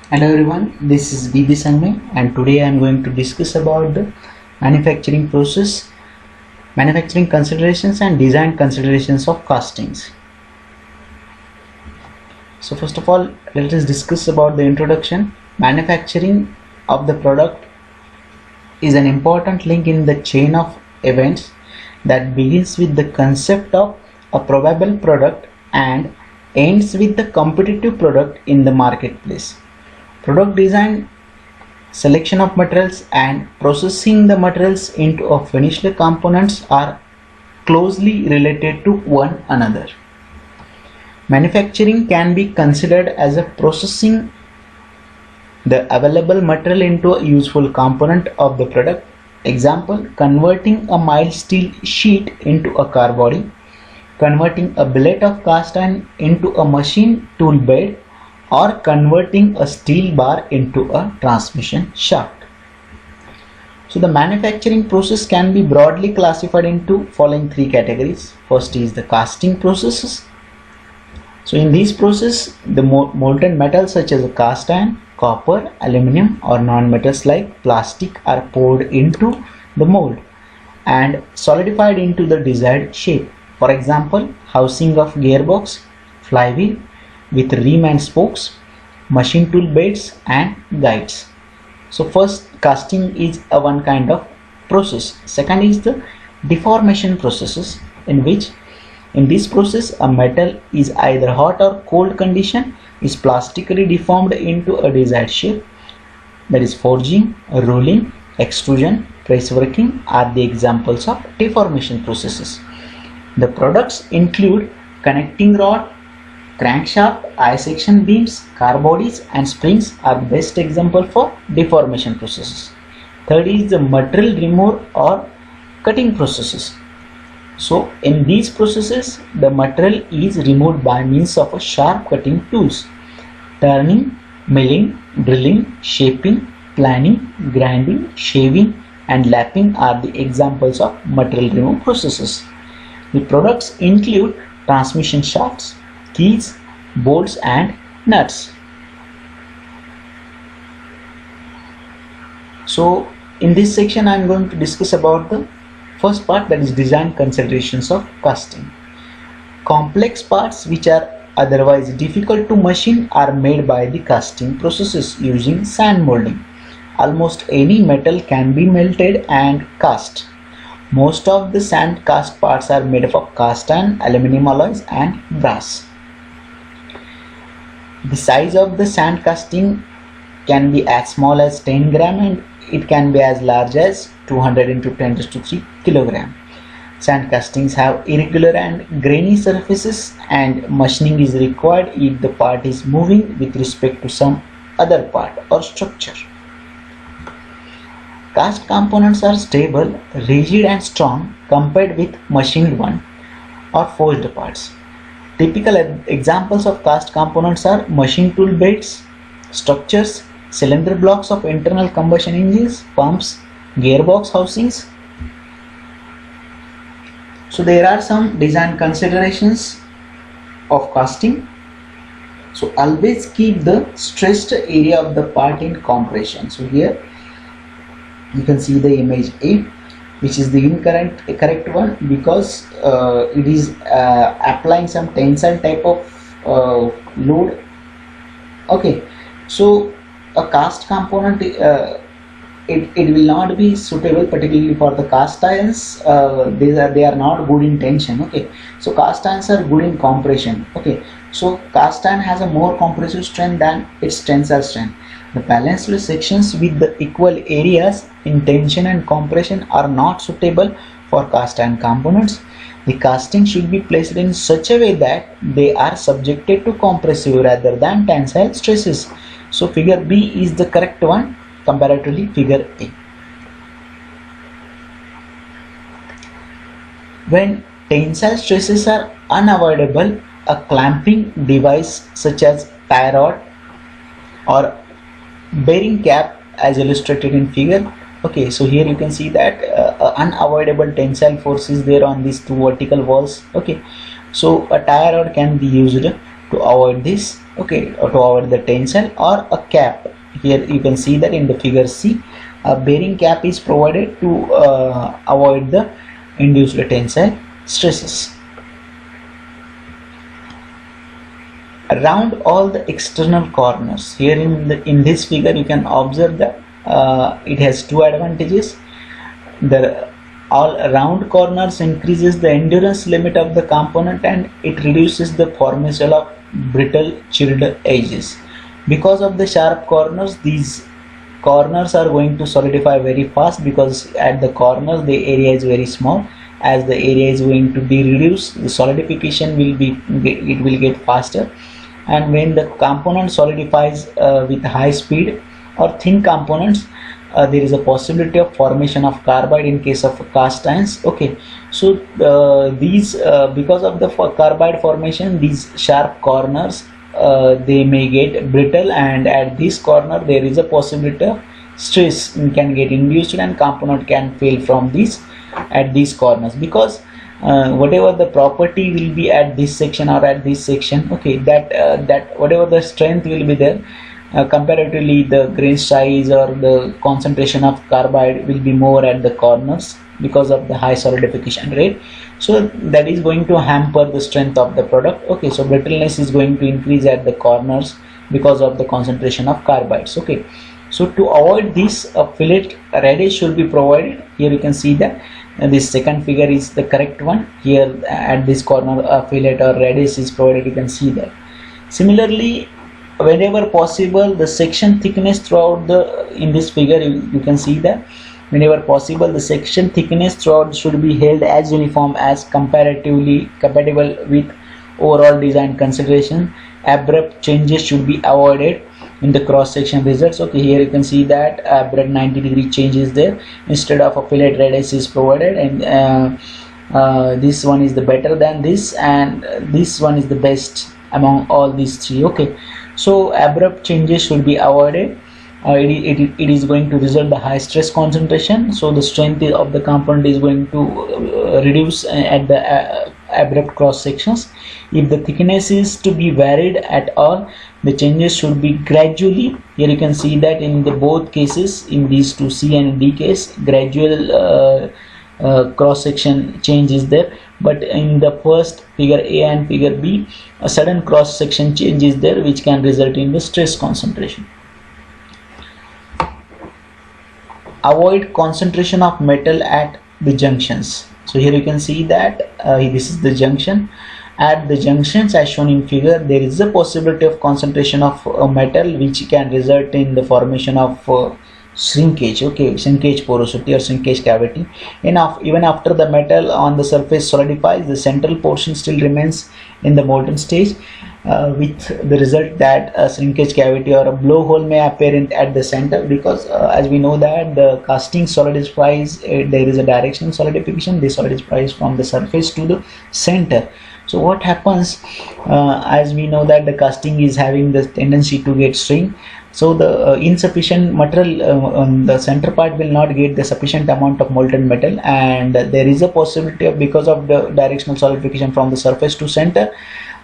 Hello everyone, this is BB Sangme and today I am going to discuss about the manufacturing process, manufacturing considerations and design considerations of castings. So first of all, let us discuss about the introduction. Manufacturing of the product is an important link in the chain of events that begins with the concept of a probable product and ends with the competitive product in the marketplace. Product design, selection of materials and processing the materials into a finished components are closely related to one another. Manufacturing can be considered as a processing the available material into a useful component of the product. Example, converting a mild steel sheet into a car body, converting a billet of cast iron into a machine tool bed, or converting a steel bar into a transmission shaft. So the manufacturing process can be broadly classified into following three categories. First is the casting processes. So in these processes, the molten metals such as cast iron, copper, aluminum or non-metals like plastic are poured into the mold and solidified into the desired shape. For example, housing of gearbox, flywheel with rim and spokes, machine tool beds and guides. So first, casting is a one kind of process. Second is the deformation processes, in this process a metal is either hot or cold condition is plastically deformed into a desired shape. That is forging, rolling, extrusion, press working are the examples of deformation processes. The products include connecting rod, crankshaft, I-section beams, car bodies and springs are the best example for deformation processes. Third is the material removal or cutting processes. So in these processes, the material is removed by means of a sharp cutting tools. Turning, milling, drilling, shaping, planing, grinding, shaving and lapping are the examples of material removal processes. The products include transmission shafts, keys, bolts and nuts. So in this section I am going to discuss about the first part, that is design considerations of casting. Complex parts which are otherwise difficult to machine are made by the casting processes using sand molding. Almost any metal can be melted and cast. Most of the sand cast parts are made up of cast iron, aluminum alloys and brass. The size of the sand casting can be as small as 10 gram and it can be as large as 200 into 10⁻³ kilogram. Sand castings have irregular and grainy surfaces and machining is required if the part is moving with respect to some other part or structure. Cast components are stable, rigid and strong compared with machined one or forged parts. Typical examples of cast components are machine tool beds, structures, cylinder blocks of internal combustion engines, pumps, gearbox housings. So there are some design considerations of casting. So always keep the stressed area of the part in compression. So here you can see the image A, which is the correct one because it is applying some tensile type of load. Okay, so a cast component it will not be suitable particularly for the cast irons. They are not good in tension. Okay, so cast irons are good in compression. Okay, so cast iron has a more compressive strength than its tensile strength. The balanced sections with the equal areas in tension and compression are not suitable for cast iron components. The casting should be placed in such a way that they are subjected to compressive rather than tensile stresses. So figure B is the correct one comparatively figure A. When tensile stresses are unavoidable, a clamping device such as tie rod or bearing cap as illustrated in figure. Okay, so here you can see that unavoidable tensile force is there on these two vertical walls. Okay, so a tie rod can be used to avoid this okay, to avoid the tensile, or a cap. Here you can see that in the figure C, a bearing cap is provided to avoid the induced tensile stresses. Around all the external corners, here in this figure you can observe that it has two advantages. The all round corners increases the endurance limit of the component, and it reduces the formation of brittle chilled edges. Because of the sharp corners, these corners are going to solidify very fast, because at the corners the area is very small. As the area is going to be reduced, the solidification will get faster, and when the component solidifies with high speed or thin components, there is a possibility of formation of carbide in case of cast irons. Okay, so these because of the carbide formation, these sharp corners they may get brittle, and at this corner there is a possibility of stress can get induced and component can fail from these at these corners, because whatever the property will be at this section or at this section, okay, that whatever the strength will be there, comparatively the grain size or the concentration of carbide will be more at the corners because of the high solidification rate. So that is going to hamper the strength of the product. Okay, so brittleness is going to increase at the corners because of the concentration of carbides. Okay, so to avoid this, a fillet radius should be provided. Here you can see that this second figure is the correct one. Here at this corner a fillet or radius is provided, you can see that. Similarly, whenever possible, the section thickness throughout the in this figure you can see that whenever possible the section thickness throughout should be held as uniform as comparatively compatible with overall design consideration. Abrupt changes should be avoided in the cross section results. Okay, here you can see that abrupt 90-degree change is there. Instead of a fillet radius is provided, and this one is the better than this, and this one is the best among all these three. Okay, so abrupt changes should be avoided. It is going to result the high stress concentration, so the strength of the component is going to reduce at the abrupt cross sections. If the thickness is to be varied at all, the changes should be gradually. Here you can see that in the both cases, in these two C and D case, gradual cross section change is there, but in the first figure A and figure B, a sudden cross section change is there which can result in the stress concentration. Avoid concentration of metal at the junctions. So here you can see that this is the junction. At the junctions as shown in figure, there is a possibility of concentration of metal which can result in the formation of shrinkage. Okay, shrinkage porosity or shrinkage cavity. Even after the metal on the surface solidifies, the central portion still remains in the molten stage, with the result that a shrinkage cavity or a blowhole may appear at the center, because as we know that the casting solidifies, there is a directional solidification. They solidifies from the surface to the center. So what happens, as we know that the casting is having the tendency to get shrink, so the insufficient material on the center part will not get the sufficient amount of molten metal, and there is a possibility of, because of the directional solidification from the surface to center,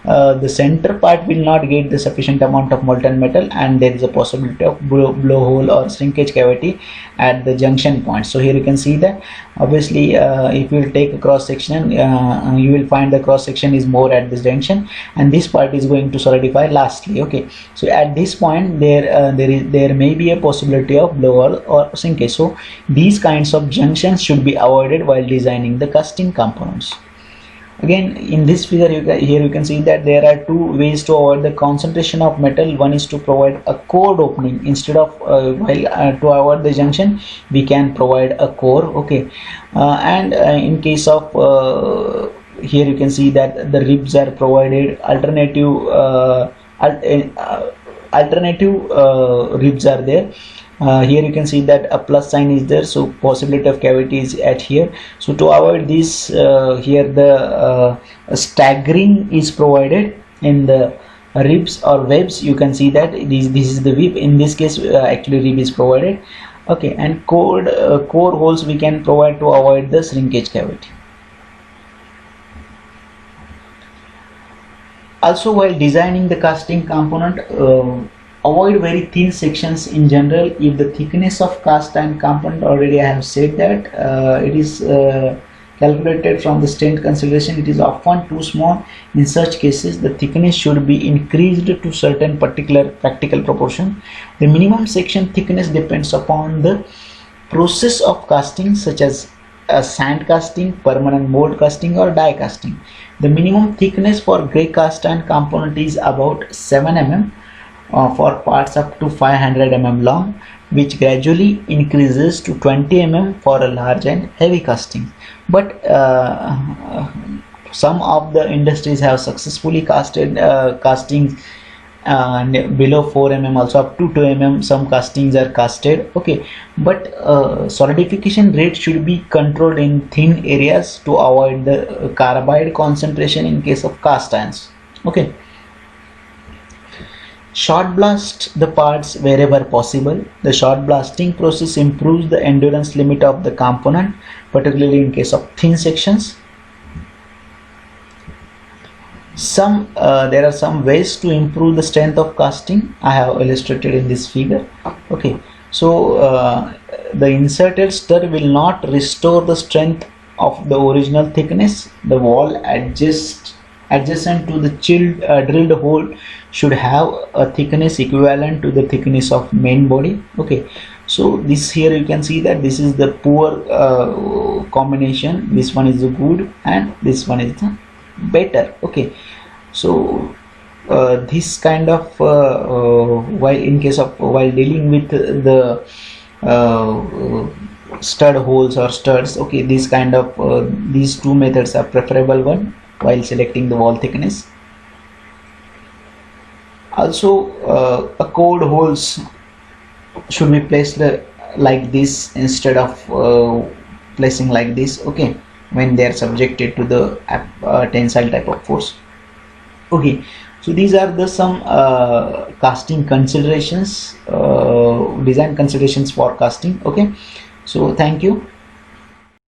the center part will not get the sufficient amount of molten metal, and there is a possibility of blowhole or shrinkage cavity at the junction point. So here you can see that obviously if you will take a cross section, you will find the cross section is more at this junction, and this part is going to solidify lastly. Okay, so at this point there may be a possibility of blowhole or shrinkage. So these kinds of junctions should be avoided while designing the casting components. Again, in this figure here you can see that there are two ways to avoid the concentration of metal. One is to provide a chord opening instead of to avoid the junction we can provide a core. Okay, and in case of here you can see that the ribs are provided. Alternative ribs are there. Here you can see that a plus sign is there, so possibility of cavity is at here. So to avoid this, here the staggering is provided in the ribs or webs. You can see that this is the rib. In this case actually rib is provided. Okay, and core holes we can provide to avoid the shrinkage cavity. Also, while designing the casting component, avoid very thin sections in general. If the thickness of cast iron component, already I have said that it is calculated from the strength consideration, it is often too small. In such cases, the thickness should be increased to certain particular practical proportion. The minimum section thickness depends upon the process of casting, such as sand casting, permanent mold casting, or die casting. The minimum thickness for grey cast iron component is about 7 mm for parts up to 500 mm long, which gradually increases to 20 mm for a large and heavy casting. But some of the industries have successfully casted castings below 4 mm, also up to 2 mm some castings are casted. Okay, but solidification rate should be controlled in thin areas to avoid the carbide concentration in case of cast irons. Okay, short blast the parts wherever possible. The short blasting process improves the endurance limit of the component, particularly in case of thin sections. There are some ways to improve the strength of casting. I have illustrated in this figure. Okay, so the inserted stir will not restore the strength of the original thickness. The wall adjacent to the drilled hole should have a thickness equivalent to the thickness of main body. Okay, so this here you can see that this is the poor combination. This one is the good and this one is the better. Okay, so this kind of while dealing with the stud holes or studs, okay, this kind of these two methods are preferable one while selecting the wall thickness. Also, a cord holes should be placed like this instead of placing like this. Okay, when they are subjected to the tensile type of force. Okay, so these are the some casting considerations, design considerations for casting. Okay, so thank you.